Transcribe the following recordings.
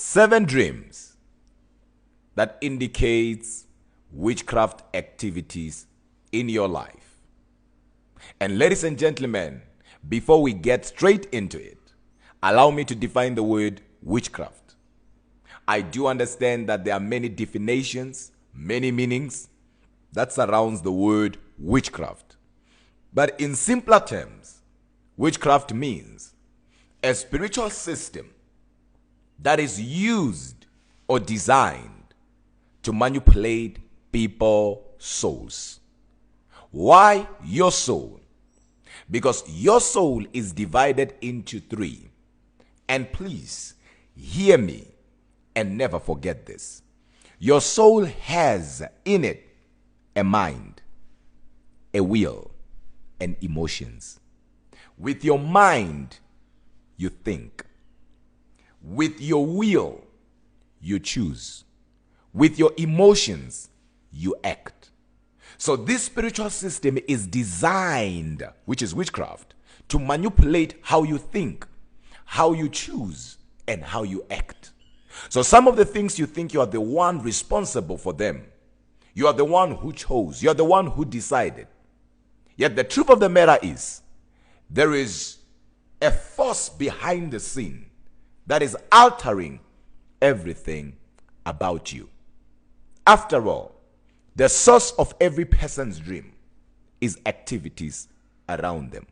7 dreams that indicates witchcraft activities in your life. And ladies and gentlemen, before we get straight into it, allow me to define the word witchcraft. I do understand that there are many definitions, many meanings that surrounds the word witchcraft. But in simpler terms, witchcraft means a spiritual system that is used or designed to manipulate people's souls. Why your soul? Because your soul is divided into 3. And please hear me and never forget this. Your soul has in it a mind, a will, and emotions. With your mind, you think. With your will, you choose. With your emotions, you act. So this spiritual system is designed, which is witchcraft, to manipulate how you think, how you choose, and how you act. So some of the things you think you are the one responsible for them. You are the one who chose. You are the one who decided. Yet the truth of the matter is, there is a force behind the scene that is altering everything about you. After all, the source of every person's dream is activities around them.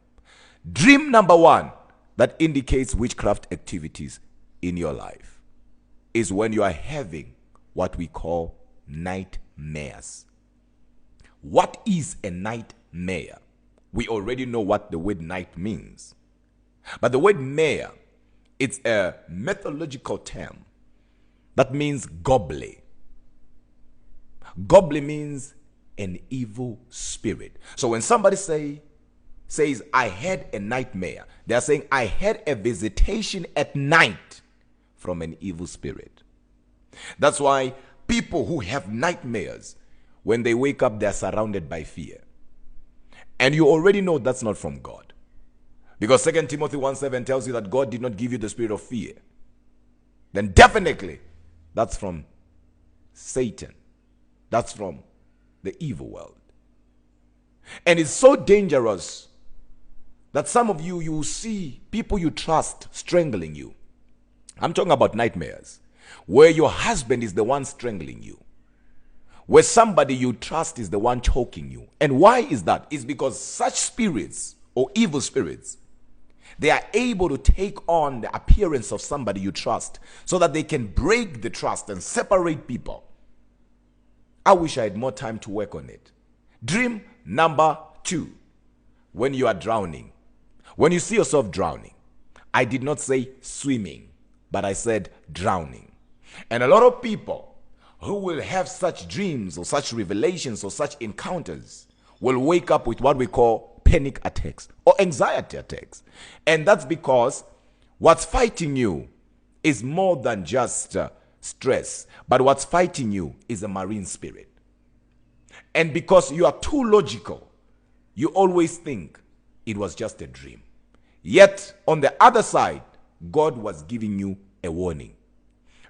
Dream number 1 that indicates witchcraft activities in your life is when you are having what we call nightmares. What is a nightmare? We already know what the word night means. But the word mare, it's a mythological term that means gobble. Gobble means an evil spirit. So when somebody says, I had a nightmare, they are saying, I had a visitation at night from an evil spirit. That's why people who have nightmares, when they wake up, they're surrounded by fear. And you already know that's not from God. Because 2 Timothy 1:7 tells you that God did not give you the spirit of fear. Then definitely that's from Satan. That's from the evil world. And it's so dangerous that some of you will see people you trust strangling you. I'm talking about nightmares where your husband is the one strangling you, where somebody you trust is the one choking you. And why is that? It's because such spirits or evil spirits, they are able to take on the appearance of somebody you trust so that they can break the trust and separate people. I wish I had more time to work on it. Dream number 2, when you are drowning. When you see yourself drowning, I did not say swimming, but I said drowning. And a lot of people who will have such dreams or such revelations or such encounters will wake up with what we call panic attacks or anxiety attacks. And that's because what's fighting you is more than just stress, but what's fighting you is a marine spirit. And because you are too logical, you always think it was just a dream. Yet on the other side, God was giving you a warning.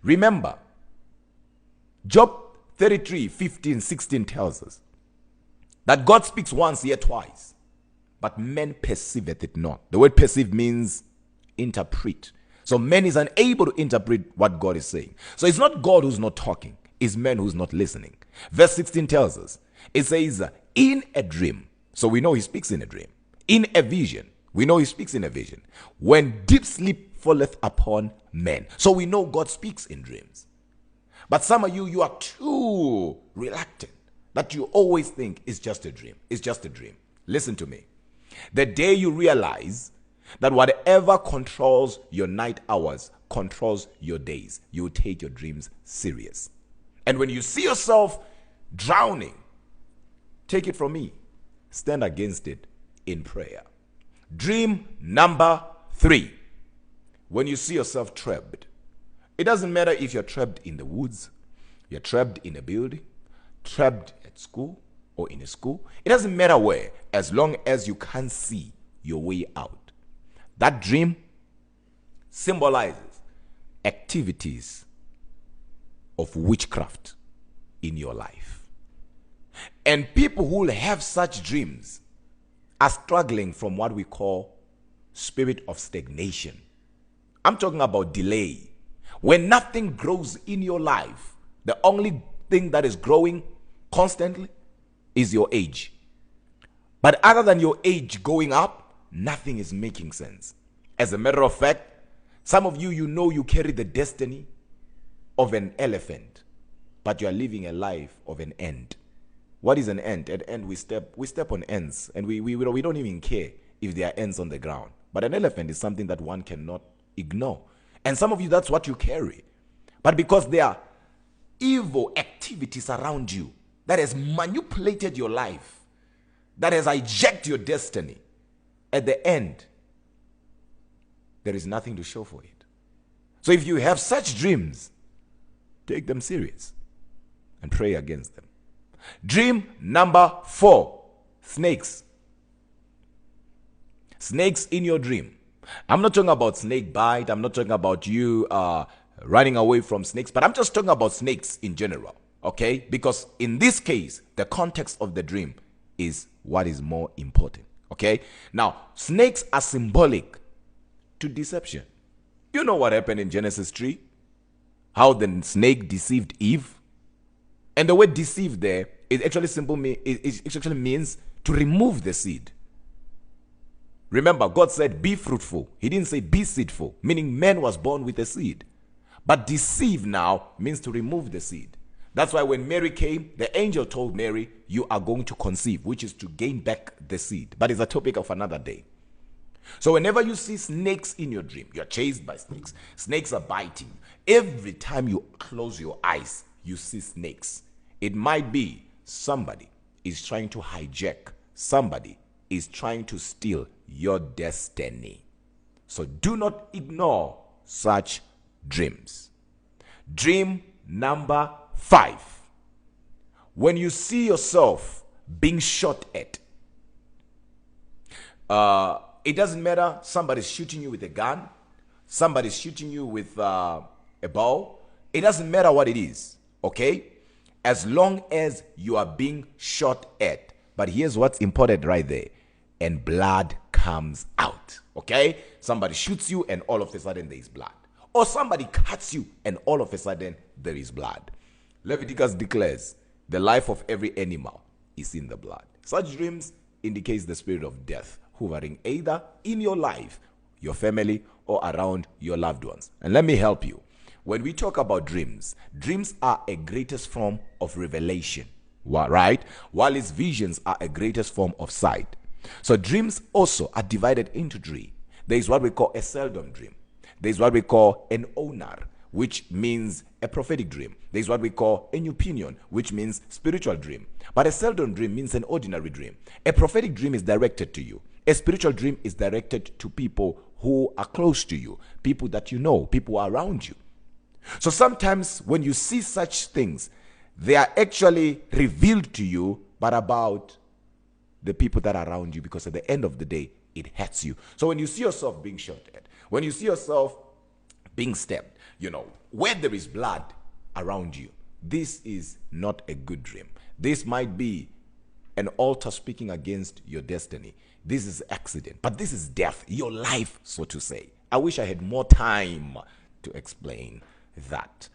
Remember, Job 33:15-16 tells us that God speaks once, yet twice, but men perceiveth it not. The word perceive means interpret. So man is unable to interpret what God is saying. So it's not God who's not talking, it's man who's not listening. Verse 16 tells us, it says, in a dream. So we know he speaks in a dream. In a vision. We know he speaks in a vision. When deep sleep falleth upon men. So we know God speaks in dreams. But some of you are too reluctant that you always think it's just a dream. It's just a dream. Listen to me. The day you realize that whatever controls your night hours controls your days, you take your dreams serious. And when you see yourself drowning, take it from me, stand against it in prayer. Dream number 3, when you see yourself trapped. It doesn't matter if you're trapped in the woods, you're trapped in a building, trapped at school or in a school. It doesn't matter where, as long as you can't see your way out. That dream symbolizes activities of witchcraft in your life. And people who have such dreams are struggling from what we call spirit of stagnation. I'm talking about delay. When nothing grows in your life, the only thing that is growing constantly is your age. But other than your age going up, nothing is making sense. As a matter of fact, some of you, you carry the destiny of an elephant, but you are living a life of an ant. What is an ant? At ant, we step on ants, and we don't even care if there are ants on the ground. But an elephant is something that one cannot ignore. And some of you, that's what you carry. But because there are evil activities around you that has manipulated your life, that has hijacked your destiny, at the end, there is nothing to show for it. So if you have such dreams, take them serious and pray against them. Dream number 4, snakes. Snakes in your dream. I'm not talking about snake bite. I'm not talking about you running away from snakes, but I'm just talking about snakes in general, okay? Because in this case, the context of the dream is what is more important, okay? Now, snakes are symbolic to deception. You know what happened in Genesis 3? How the snake deceived Eve. And the word deceive there is actually it actually means to remove the seed. Remember, God said, be fruitful. He didn't say be seedful, meaning man was born with a seed. But deceive now means to remove the seed. That's why when Mary came, the angel told Mary, you are going to conceive, which is to gain back the seed. But it's a topic of another day. So whenever you see snakes in your dream, you're chased by snakes. Snakes are biting. Every time you close your eyes, you see snakes. It might be somebody is trying to hijack. Somebody is trying to steal your destiny. So do not ignore such dreams. Dream number 5. When you see yourself being shot at, it doesn't matter, somebody's shooting you with a gun, somebody's shooting you with a bow. It doesn't matter what it is, okay? As long as you are being shot at. But here's what's important right there. And blood comes out, okay? Somebody shoots you and all of a sudden there is blood. Or somebody cuts you and all of a sudden there is blood. Leviticus declares the life of every animal is in the blood. Such dreams indicates the spirit of death hovering either in your life, your family, or around your loved ones. And let me help you. When we talk about dreams, dreams are a greatest form of revelation, right? While its visions are a greatest form of sight. So dreams also are divided into 3. There is what we call a seldom dream. There is what we call an onar, which means a prophetic dream. There is what we call a opinion, which means spiritual dream. But a seldom dream means an ordinary dream. A prophetic dream is directed to you. A spiritual dream is directed to people who are close to you, people that you know, people who are around you. So sometimes when you see such things, they are actually revealed to you, but about the people that are around you, because at the end of the day, it hurts you. So when you see yourself being shot at, when you see yourself being stabbed, where there is blood around you, this is not a good dream. This might be an altar speaking against your destiny. This is accident, but this is death, your life, so to say. I wish I had more time to explain that.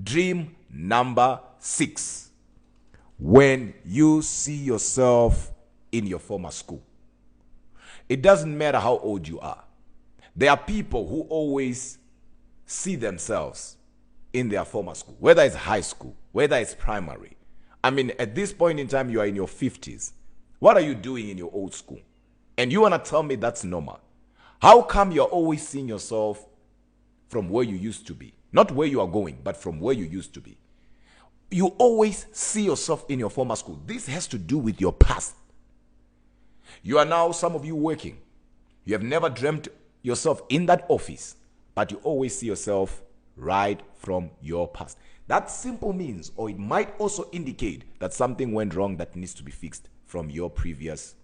Dream number 6. When you see yourself in your former school. It doesn't matter how old you are. There are people who always see themselves in their former school, whether it's high school, whether it's primary. I mean, at this point in time, you are in your 50s. What are you doing in your old school? And you want to tell me that's normal? How come you're always seeing yourself from where you used to be? Not where you are going, but from where you used to be. You always see yourself in your former school. This has to do with your past. You are now, some of you, working. You have never dreamt yourself in that office, but you always see yourself right from your past. That simple means, or it might also indicate that something went wrong that needs to be fixed from your previous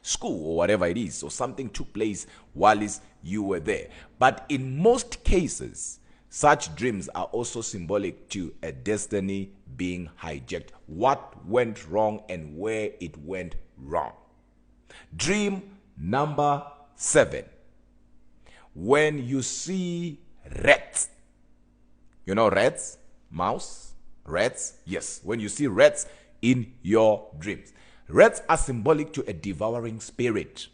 school or whatever it is, or something took place while you were there. But in most cases, Such dreams are also symbolic to a destiny being hijacked. What went wrong and where it went wrong. Dream number 7. When you see rats. You know rats? Mouse? Rats? Yes. When you see rats in your dreams. Rats are symbolic to a devouring spirit.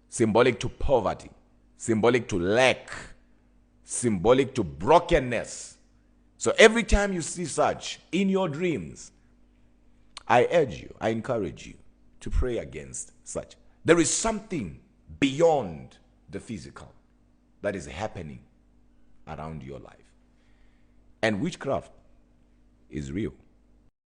Symbolic to poverty. Symbolic to lack. Symbolic to brokenness. So every time you see such in your dreams, I urge you, I encourage you to pray against such. There is something beyond the physical that is happening around your life. And witchcraft is real.